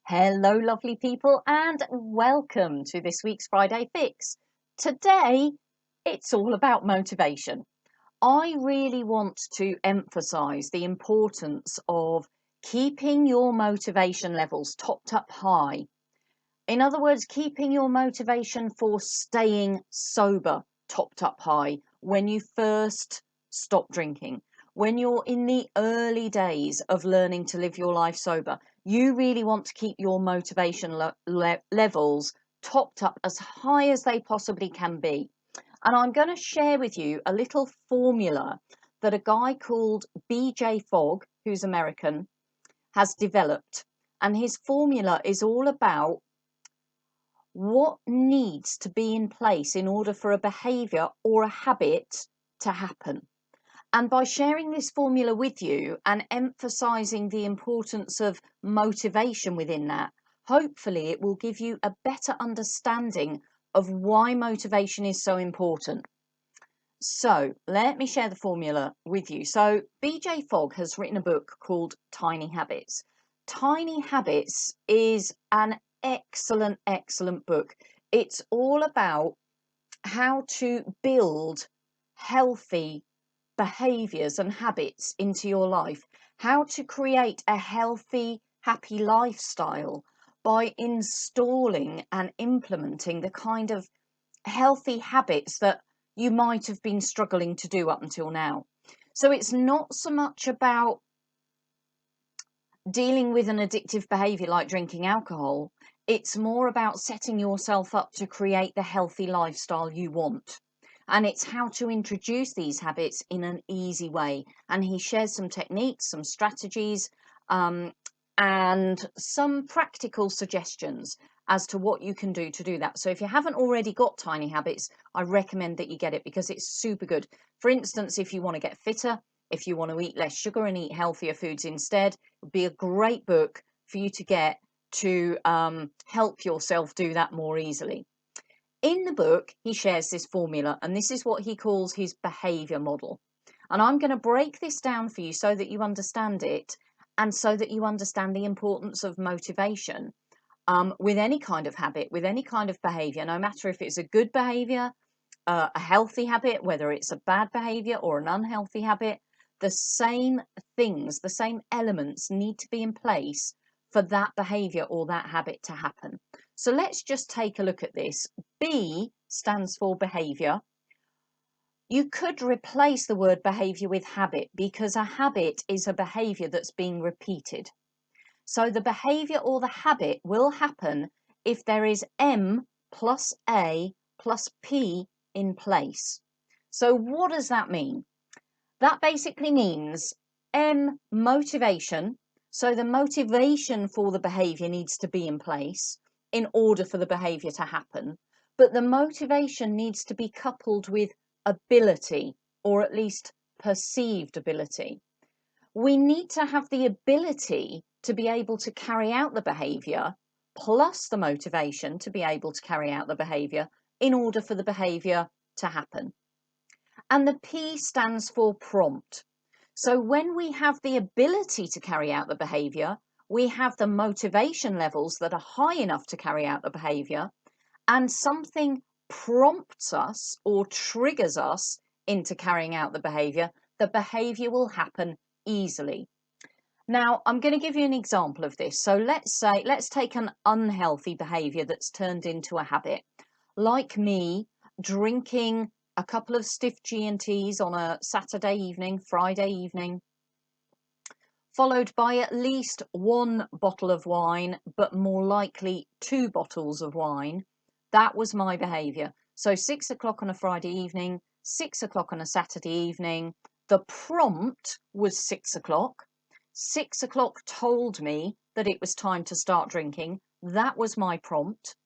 Hello, lovely people, and welcome to this week's Friday Fix. Today, it's all about motivation. I really want to emphasize the importance of keeping your motivation levels topped up high. In other words, keeping your motivation for staying sober topped up high when you first stop drinking. When you're in the early days of learning to live your life sober, you really want to keep your motivation levels topped up as high as they possibly can be. And I'm going to share with you a little formula that a guy called BJ Fogg, who's American, has developed. And his formula is all about what needs to be in place in order for a behavior or a habit to happen. And by sharing this formula with you and emphasizing the importance of motivation within that, hopefully it will give you a better understanding of why motivation is so important. So let me share the formula with you. So BJ Fogg has written a book called Tiny Habits. Tiny Habits is an excellent book. It's all about how to build healthy behaviors and habits into your life, how to create a healthy, happy lifestyle by installing and implementing the kind of healthy habits that you might have been struggling to do up until now. So it's not so much about dealing with an addictive behavior like drinking alcohol. It's more about setting yourself up to create the healthy lifestyle you want. And it's how to introduce these habits in an easy way. And he shares some techniques, some strategies, and some practical suggestions as to what you can do to do that. So if you haven't already got Tiny Habits, I recommend that you get it because it's super good. For instance, if you want to get fitter, if you want to eat less sugar and eat healthier foods instead, it would be a great book for you to get to help yourself do that more easily. In the book, he shares this formula, and this is what he calls his behavior model. And I'm going to break this down for you so that you understand it and so that you understand the importance of motivation with any kind of habit, with any kind of behavior, no matter if it's a good behavior, a healthy habit, whether it's a bad behavior or an unhealthy habit, the same things, the same elements need to be in place for that behavior or that habit to happen. So let's just take a look at this. B stands for behavior. You could replace the word behavior with habit because a habit is a behavior that's being repeated. So the behavior or the habit will happen if there is M plus A plus P in place. So what does that mean? That basically means M, motivation. So the motivation for the behavior needs to be in place in order for the behavior to happen. But the motivation needs to be coupled with ability, or at least perceived ability. We need to have the ability to be able to carry out the behavior plus the motivation to be able to carry out the behavior in order for the behavior to happen. And the P stands for prompt. So when we have the ability to carry out the behavior, we have the motivation levels that are high enough to carry out the behavior, and something prompts us or triggers us into carrying out the behavior will happen easily. Now, I'm going to give you an example of this. So let's take an unhealthy behavior that's turned into a habit. Like me, drinking a couple of stiff G&Ts on a Saturday evening, Friday evening, followed by at least one bottle of wine, but more likely 2 bottles of wine. That was my behavior. So 6 o'clock on a Friday evening, 6 o'clock on a Saturday evening. The prompt was 6 o'clock. 6 o'clock told me that it was time to start drinking. That was my prompt.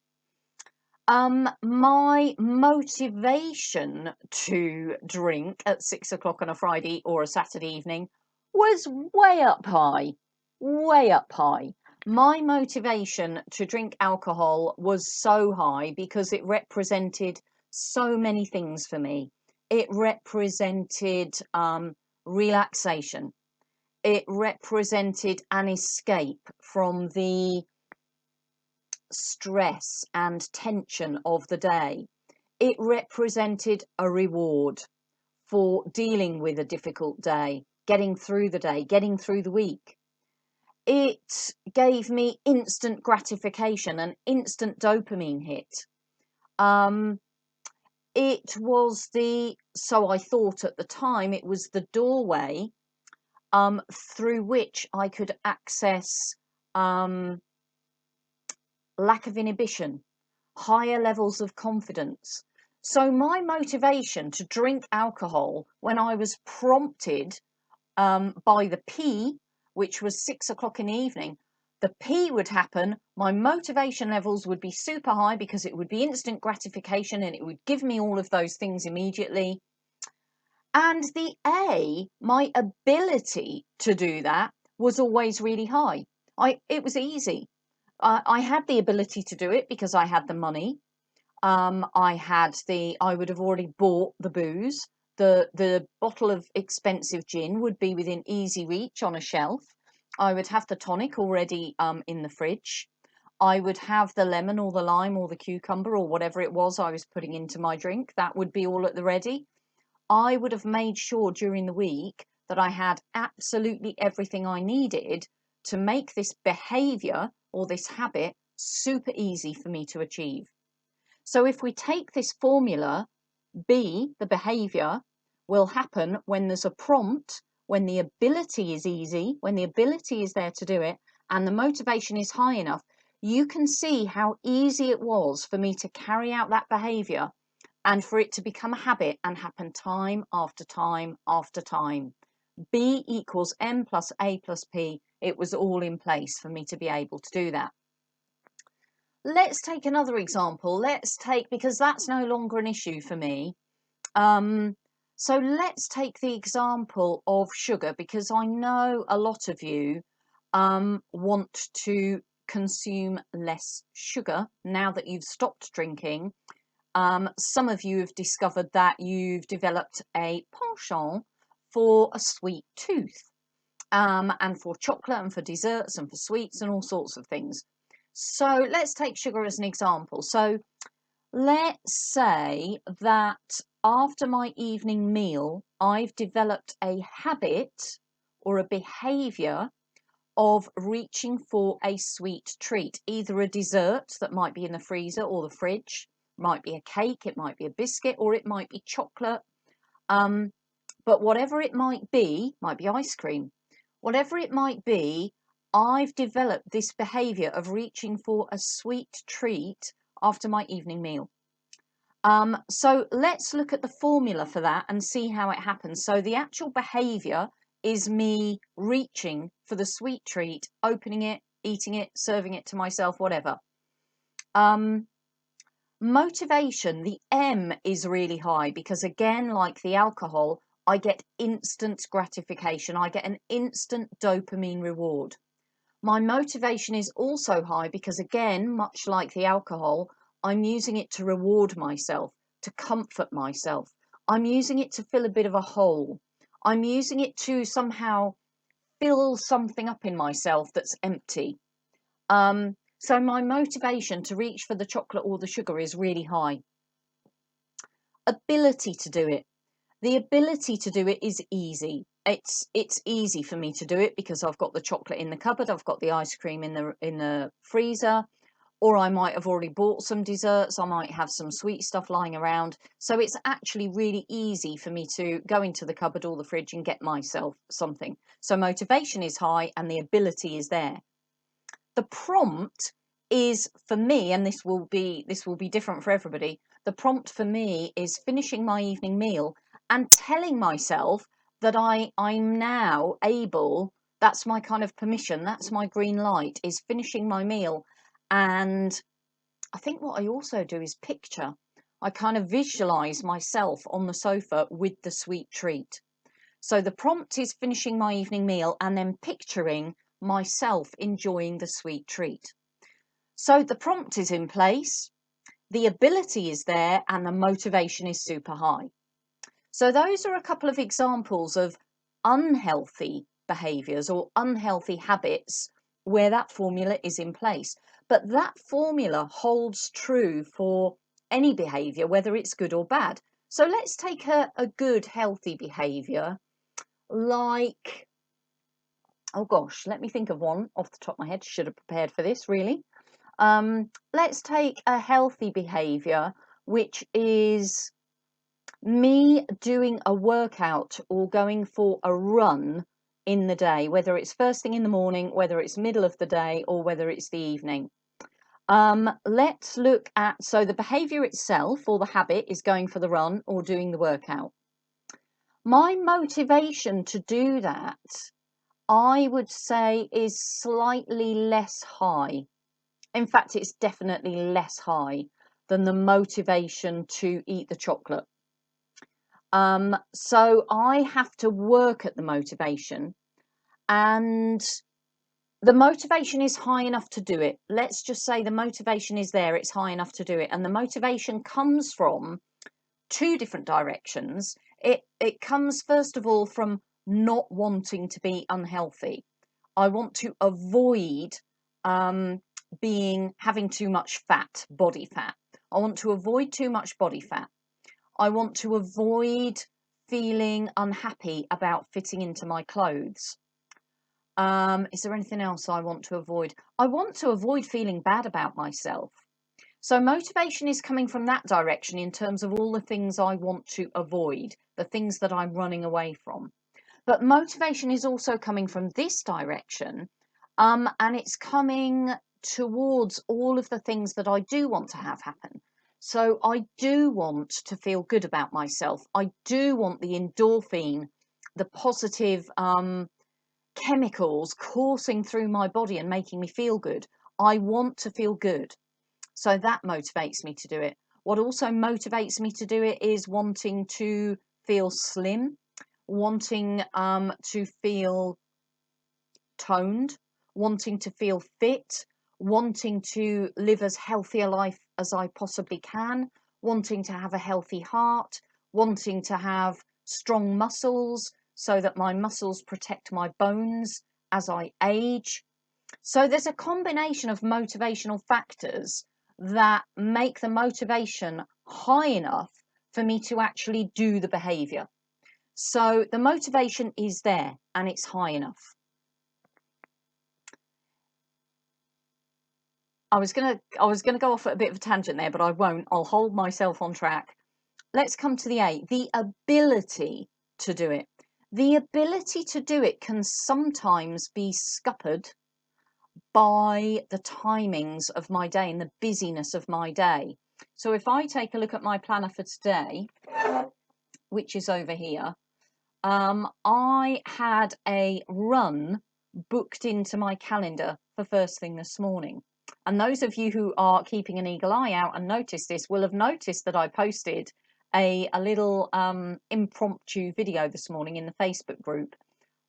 My motivation to drink at 6 o'clock on a Friday or a Saturday evening was way up high, way up high. My motivation to drink alcohol was so high because it represented so many things for me. It represented relaxation. It represented an escape from the stress and tension of the day. It represented a reward for dealing with a difficult day, getting through the day, getting through the week. It gave me instant gratification, an instant dopamine hit. It was so I thought at the time, it was the doorway through which I could access lack of inhibition, higher levels of confidence. So my motivation to drink alcohol when I was prompted by the P, which was 6 o'clock in the evening, the P would happen, my motivation levels would be super high because it would be instant gratification and it would give me all of those things immediately. And the A, my ability to do that was always really high. It was easy. I had the ability to do it because I had the money. I would have already bought the booze. The bottle of expensive gin would be within easy reach on a shelf. I would have the tonic already in the fridge. I would have the lemon or the lime or the cucumber or whatever it was I was putting into my drink. That would be all at the ready. I would have made sure during the week that I had absolutely everything I needed to make this behavior or this habit super easy for me to achieve. So if we take this formula, B, the behavior, will happen when there's a prompt, when the ability is easy, when the ability is there to do it, and the motivation is high enough. You can see how easy it was for me to carry out that behavior and for it to become a habit and happen time after time after time. B equals M plus A plus P. It was all in place for me to be able to do that. Let's take another example. Because that's no longer an issue for me. So let's take the example of sugar, because I know a lot of you want to consume less sugar now that you've stopped drinking. Some of you have discovered that you've developed a penchant for a sweet tooth, and for chocolate and for desserts and for sweets and all sorts of things. So let's take sugar as an example. So let's say that after my evening meal, I've developed a habit or a behavior of reaching for a sweet treat, either a dessert that might be in the freezer or the fridge, might be a cake, it might be a biscuit, or it might be chocolate. But whatever it might be ice cream, whatever it might be, I've developed this behavior of reaching for a sweet treat after my evening meal. So let's look at the formula for that and see how it happens. So the actual behavior is me reaching for the sweet treat, opening it, eating it, serving it to myself, whatever. Motivation, the M is really high because, again, like the alcohol, I get instant gratification. I get an instant dopamine reward. My motivation is also high because, again, much like the alcohol, I'm using it to reward myself, to comfort myself. I'm using it to fill a bit of a hole. I'm using it to somehow fill something up in myself that's empty. So my motivation to reach for the chocolate or the sugar is really high. Ability to do it. The ability to do it is easy. It's easy for me to do it because I've got the chocolate in the cupboard, I've got the ice cream in the freezer, or I might have already bought some desserts, I might have some sweet stuff lying around. So it's actually really easy for me to go into the cupboard or the fridge and get myself something. So motivation is high and the ability is there. The prompt is for me, and this will be different for everybody. The prompt for me is finishing my evening meal and telling myself that I'm now able, that's my kind of permission, that's my green light, is finishing my meal. And I think what I also do is picture. I kind of visualize myself on the sofa with the sweet treat. So the prompt is finishing my evening meal and then picturing myself enjoying the sweet treat. So the prompt is in place, the ability is there, and the motivation is super high. So those are a couple of examples of unhealthy behaviors or unhealthy habits where that formula is in place. But that formula holds true for any behavior, whether it's good or bad. So let's take a good, healthy behavior like, oh gosh, let me think of one off the top of my head. Should have prepared for this, really. Let's take a healthy behavior, which is me doing a workout or going for a run in the day, whether it's first thing in the morning, whether it's middle of the day, or whether it's the evening. Let's look at, so the behavior itself or the habit is going for the run or doing the workout. My motivation to do that, I would say, is slightly less high. In fact, it's definitely less high than the motivation to eat the chocolate. So I have to work at the motivation, and the motivation is high enough to do it. Let's just say the motivation is there, it's high enough to do it. And the motivation comes from two different directions. It comes, first of all, from not wanting to be unhealthy. I want to avoid having too much fat, body fat. I want to avoid too much body fat. I want to avoid feeling unhappy about fitting into my clothes. Is there anything else I want to avoid? I want to avoid feeling bad about myself. So motivation is coming from that direction in terms of all the things I want to avoid, the things that I'm running away from. But motivation is also coming from this direction, and it's coming towards all of the things that I do want to have happen. So I do want to feel good about myself. I do want the endorphin, the positive chemicals coursing through my body and making me feel good. I want to feel good. So that motivates me to do it. What also motivates me to do it is wanting to feel slim, wanting to feel toned, wanting to feel fit, wanting to live as healthy a life as I possibly can, wanting to have a healthy heart, wanting to have strong muscles so that my muscles protect my bones as I age. So there's a combination of motivational factors that make the motivation high enough for me to actually do the behavior. So the motivation is there and it's high enough. I was gonna go off at a bit of a tangent there, but I won't. I'll hold myself on track. Let's come to the A, the ability to do it. The ability to do it can sometimes be scuppered by the timings of my day and the busyness of my day. So if I take a look at my planner for today, which is over here, I had a run booked into my calendar for first thing this morning. And those of you who are keeping an eagle eye out and notice this will have noticed that I posted a little impromptu video this morning in the Facebook group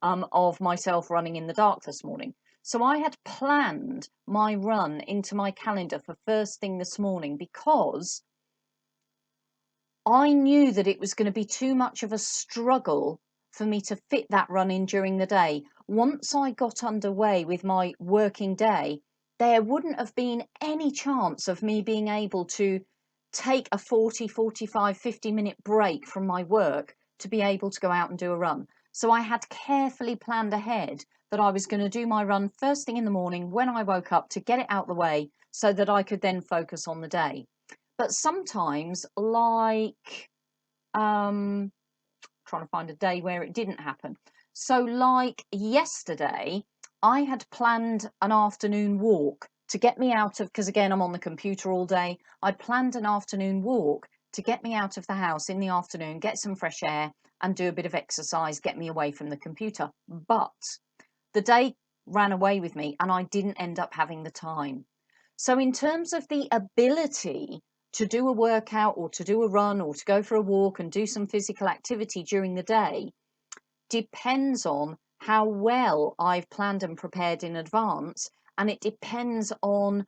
of myself running in the dark this morning. So I had planned my run into my calendar for first thing this morning because I knew that it was going to be too much of a struggle for me to fit that run in during the day. Once I got underway with my working day, there wouldn't have been any chance of me being able to take a 40, 45, 50-minute break from my work to be able to go out and do a run. So I had carefully planned ahead that I was going to do my run first thing in the morning when I woke up to get it out the way so that I could then focus on the day. But sometimes, like, trying to find a day where it didn't happen. So like yesterday, I had planned an afternoon walk to get me out of, because again, I'm on the computer all day. I'd planned an afternoon walk to get me out of the house in the afternoon, get some fresh air and do a bit of exercise, get me away from the computer. But the day ran away with me and I didn't end up having the time. So in terms of the ability to do a workout or to do a run or to go for a walk and do some physical activity during the day depends on how well I've planned and prepared in advance, and it depends on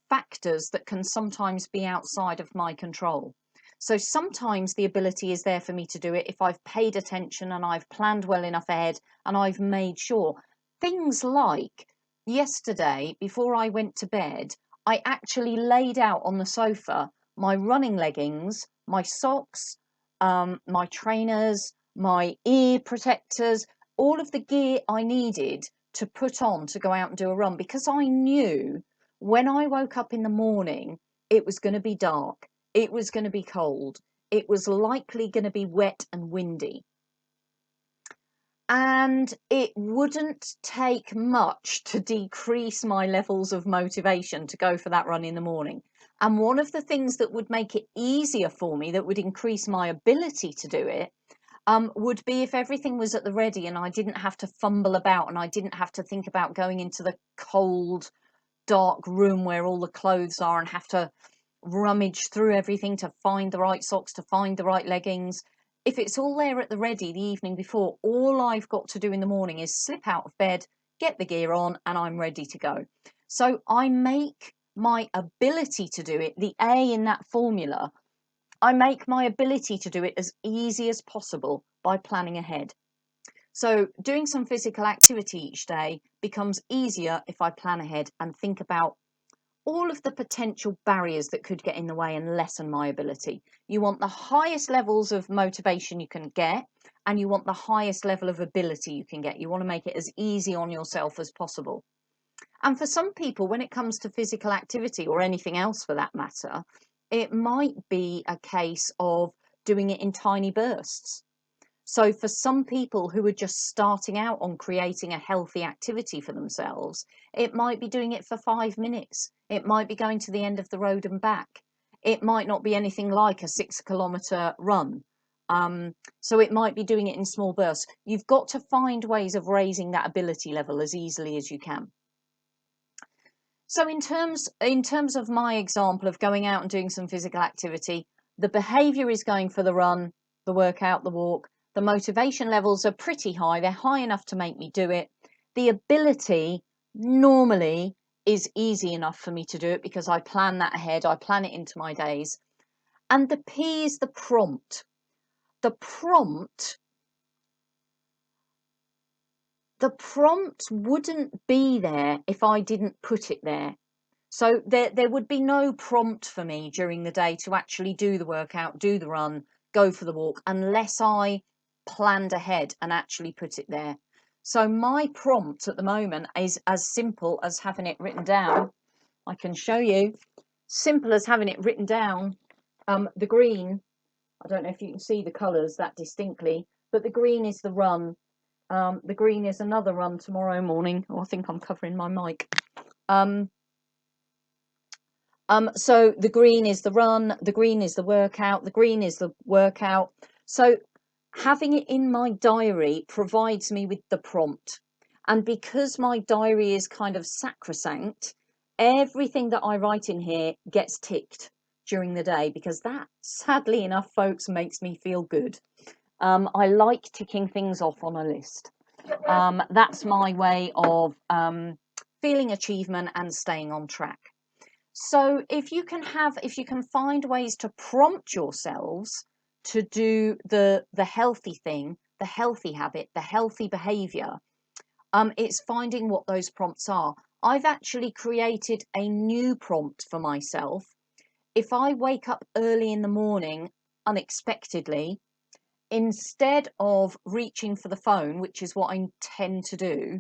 factors that can sometimes be outside of my control. So sometimes the ability is there for me to do it if I've paid attention and I've planned well enough ahead and I've made sure. Things like yesterday, before I went to bed, I actually laid out on the sofa my running leggings, my socks, my trainers, my ear protectors, all of the gear I needed to put on to go out and do a run, because I knew when I woke up in the morning, it was going to be dark, it was going to be cold, it was likely going to be wet and windy. And it wouldn't take much to decrease my levels of motivation to go for that run in the morning. And one of the things that would make it easier for me, that would increase my ability to do it, would be if everything was at the ready and I didn't have to fumble about, and I didn't have to think about going into the cold, dark room where all the clothes are and have to rummage through everything to find the right socks, to find the right leggings. If it's all there at the ready the evening before, all I've got to do in the morning is slip out of bed, get the gear on, and I'm ready to go. So I make my ability to do it, the A in that formula, I make my ability to do it as easy as possible by planning ahead. So doing some physical activity each day becomes easier if I plan ahead and think about all of the potential barriers that could get in the way and lessen my ability. You want the highest levels of motivation you can get, and you want the highest level of ability you can get. You want to make it as easy on yourself as possible. And for some people, when it comes to physical activity, or anything else for that matter, it might be a case of doing it in tiny bursts. So for some people who are just starting out on creating a healthy activity for themselves, it might be doing it for 5 minutes. It might be going to the end of the road and back. It might not be anything like a 6-kilometre run. So it might be doing it in small bursts. You've got to find ways of raising that ability level as easily as you can. So in terms of my example of going out and doing some physical activity, the behaviour is going for the run, the workout, the walk. The motivation levels are pretty high. They're high enough to make me do it. The ability normally is easy enough for me to do it because I plan that ahead. I plan it into my days. And the P is the prompt. The prompt wouldn't be there if I didn't put it there. So there would be no prompt for me during the day to actually do the workout, do the run, go for the walk, unless I planned ahead and actually put it there. So my prompt at the moment is as simple as having it written down. I can show you. Simple as having it written down. The green, I don't know if you can see the colours that distinctly, but the green is the run. The green is another run tomorrow morning. Oh, I think I'm covering my mic. So the green is the run, the green is the workout, the green is the workout. So having it in my diary provides me with the prompt. And because my diary is kind of sacrosanct, everything that I write in here gets ticked during the day, because that, sadly enough, folks, makes me feel good. I like ticking things off on a list. That's my way of feeling achievement and staying on track. So if you can find ways to prompt yourselves to do the healthy thing, the healthy habit, the healthy behavior, it's finding what those prompts are. I've actually created a new prompt for myself. If I wake up early in the morning unexpectedly, instead of reaching for the phone, which is what I tend to do,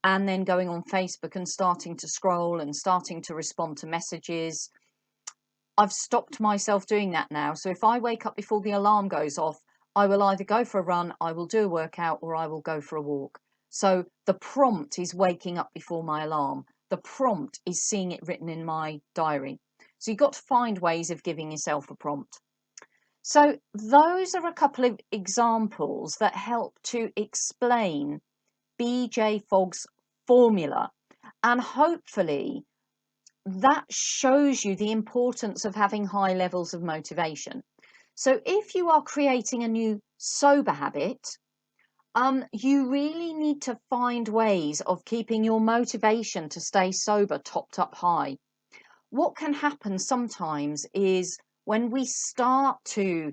and then going on Facebook and starting to scroll and starting to respond to messages, I've stopped myself doing that now. So if I wake up before the alarm goes off, I will either go for a run, I will do a workout, or I will go for a walk. So the prompt is waking up before my alarm. The prompt is seeing it written in my diary. So you've got to find ways of giving yourself a prompt. So those are a couple of examples that help to explain BJ Fogg's formula, and hopefully that shows you the importance of having high levels of motivation. So if you are creating a new sober habit, you really need to find ways of keeping your motivation to stay sober topped up high. What can happen sometimes is when we start to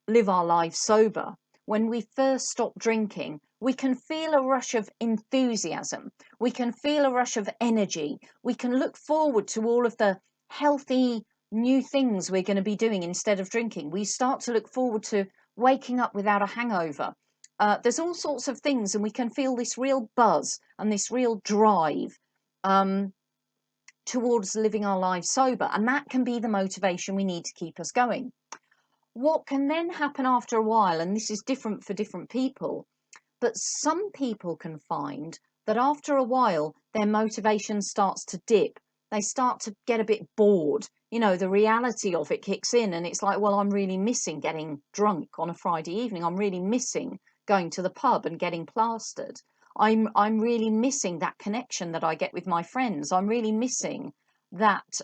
live our lives sober, when we first stop drinking, we can feel a rush of enthusiasm. We can feel a rush of energy. We can look forward to all of the healthy new things we're going to be doing instead of drinking. We start to look forward to waking up without a hangover. There's all sorts of things, and we can feel this real buzz and this real drive towards living our lives sober. And that can be the motivation we need to keep us going. What can then happen after a while, and this is different for different people, but some people can find that after a while, their motivation starts to dip. They start to get a bit bored. The reality of it kicks in, and it's like, well, I'm really missing getting drunk on a Friday evening. I'm really missing going to the pub and getting plastered. I'm really missing that connection that I get with my friends. I'm really missing that,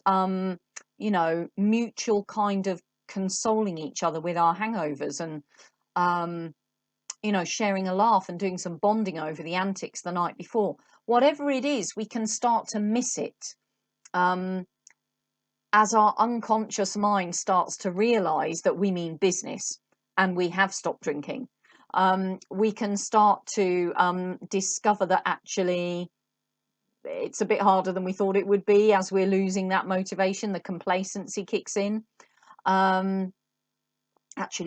mutual kind of consoling each other with our hangovers and, sharing a laugh and doing some bonding over the antics the night before. Whatever it is, we can start to miss it as our unconscious mind starts to realize that we mean business and we have stopped drinking. We can start to discover that actually it's a bit harder than we thought it would be. As we're losing that motivation, the complacency kicks in. Actually,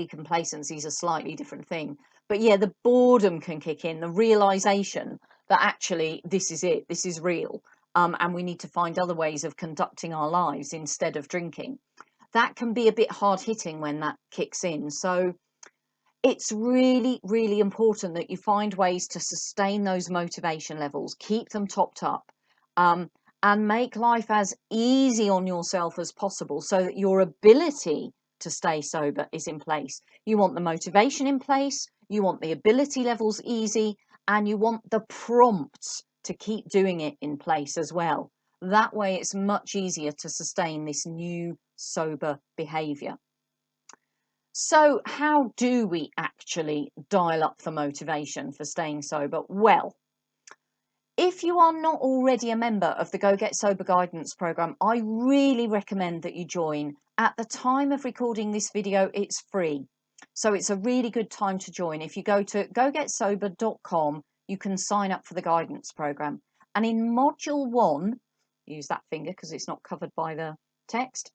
complacency is a slightly different thing. But yeah, the boredom can kick in, the realization that actually this is it, this is real, and we need to find other ways of conducting our lives instead of drinking. That can be a bit hard hitting when that kicks in. So it's really, really important that you find ways to sustain those motivation levels, keep them topped up, and make life as easy on yourself as possible so that your ability to stay sober is in place. You want the motivation in place, you want the ability levels easy, and you want the prompts to keep doing it in place as well. That way it's much easier to sustain this new sober behavior. So how do we actually dial up the motivation for staying sober? Well, if you are not already a member of the Go Get Sober Guidance Programme, I really recommend that you join. At the time of recording this video, it's free. So it's a really good time to join. If you go to gogetsober.com, you can sign up for the guidance programme. And in module 1, use that finger because it's not covered by the text.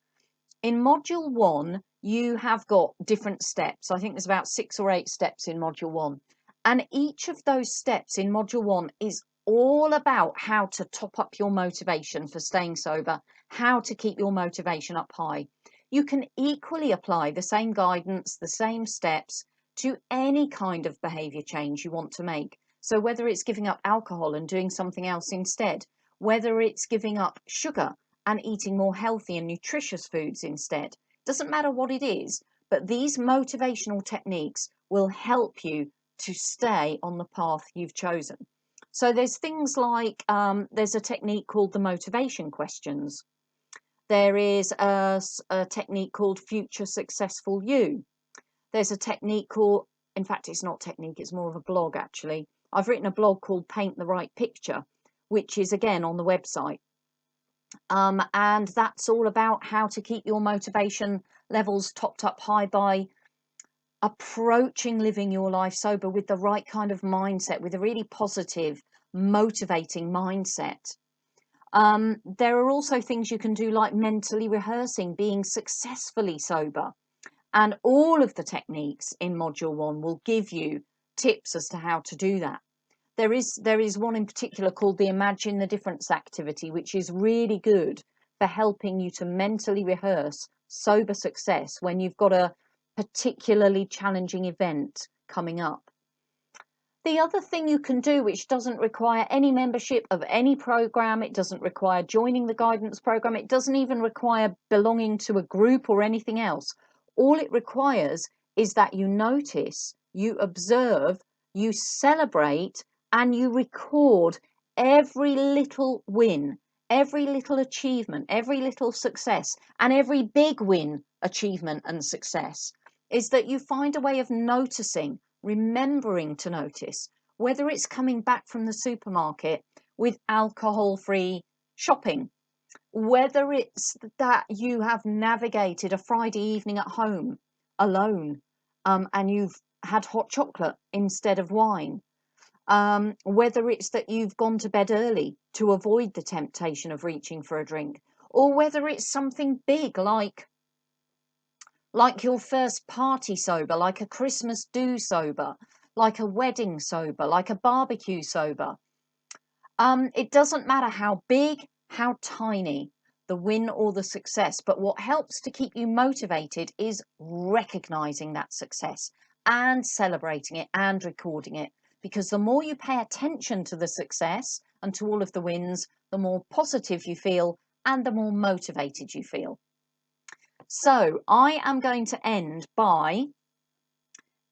In module 1, you have got different steps. I think there's about 6 or 8 steps in module 1. And each of those steps in module 1 is all about how to top up your motivation for staying sober, how to keep your motivation up high. You can equally apply the same guidance, the same steps to any kind of behavior change you want to make. So whether it's giving up alcohol and doing something else instead, whether it's giving up sugar and eating more healthy and nutritious foods instead, doesn't matter what it is, but these motivational techniques will help you to stay on the path you've chosen. So there's things like, there's a technique called the motivation questions. There is a technique called Future Successful You. There's a technique called, in fact, it's not technique, it's more of a blog actually. I've written a blog called Paint the Right Picture, which is again on the website. And that's all about how to keep your motivation levels topped up high by approaching living your life sober with the right kind of mindset, with a really positive, motivating mindset. There are also things you can do like mentally rehearsing, being successfully sober. And all of the techniques in module 1 will give you tips as to how to do that. There is one in particular called the Imagine the Difference activity, which is really good for helping you to mentally rehearse sober success when you've got a particularly challenging event coming up. The other thing you can do, which doesn't require any membership of any program, it doesn't require joining the guidance program, it doesn't even require belonging to a group or anything else. All it requires is that you notice, you observe, you celebrate, and you record every little win, every little achievement, every little success, and every big win, achievement, and success. Is that you find a way of noticing, remembering to notice, whether it's coming back from the supermarket with alcohol-free shopping, whether it's that you have navigated a Friday evening at home alone, and you've had hot chocolate instead of wine, whether it's that you've gone to bed early to avoid the temptation of reaching for a drink, or whether it's something big like your first party sober, like a Christmas do sober, like a wedding sober, like a barbecue sober. It doesn't matter how big, how tiny the win or the success, but what helps to keep you motivated is recognizing that success and celebrating it and recording it. Because the more you pay attention to the success and to all of the wins, the more positive you feel and the more motivated you feel. So I am going to end by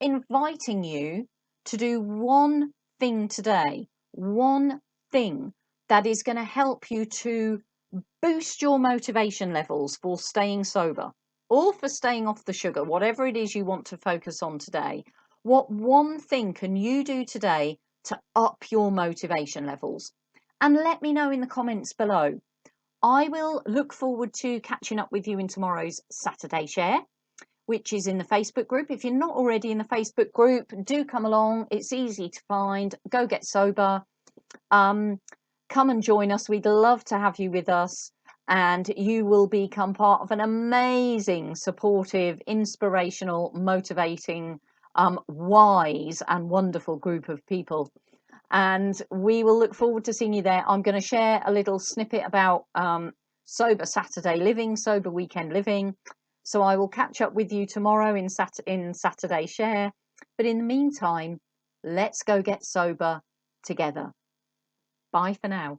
inviting you to do one thing today, one thing that is going to help you to boost your motivation levels for staying sober or for staying off the sugar, whatever it is you want to focus on today. What one thing can you do today to up your motivation levels? And let me know in the comments below. I will look forward to catching up with you in tomorrow's Saturday Share, which is in the Facebook group. If you're not already in the Facebook group, do come along. It's easy to find. Go Get Sober. Come and join us. We'd love to have you with us, and you will become part of an amazing, supportive, inspirational, motivating, wise and wonderful group of people. And we will look forward to seeing you there. I'm going to share a little snippet about sober Saturday living, sober weekend living. So I will catch up with you tomorrow in Saturday Share. But in the meantime, let's go get sober together. Bye for now.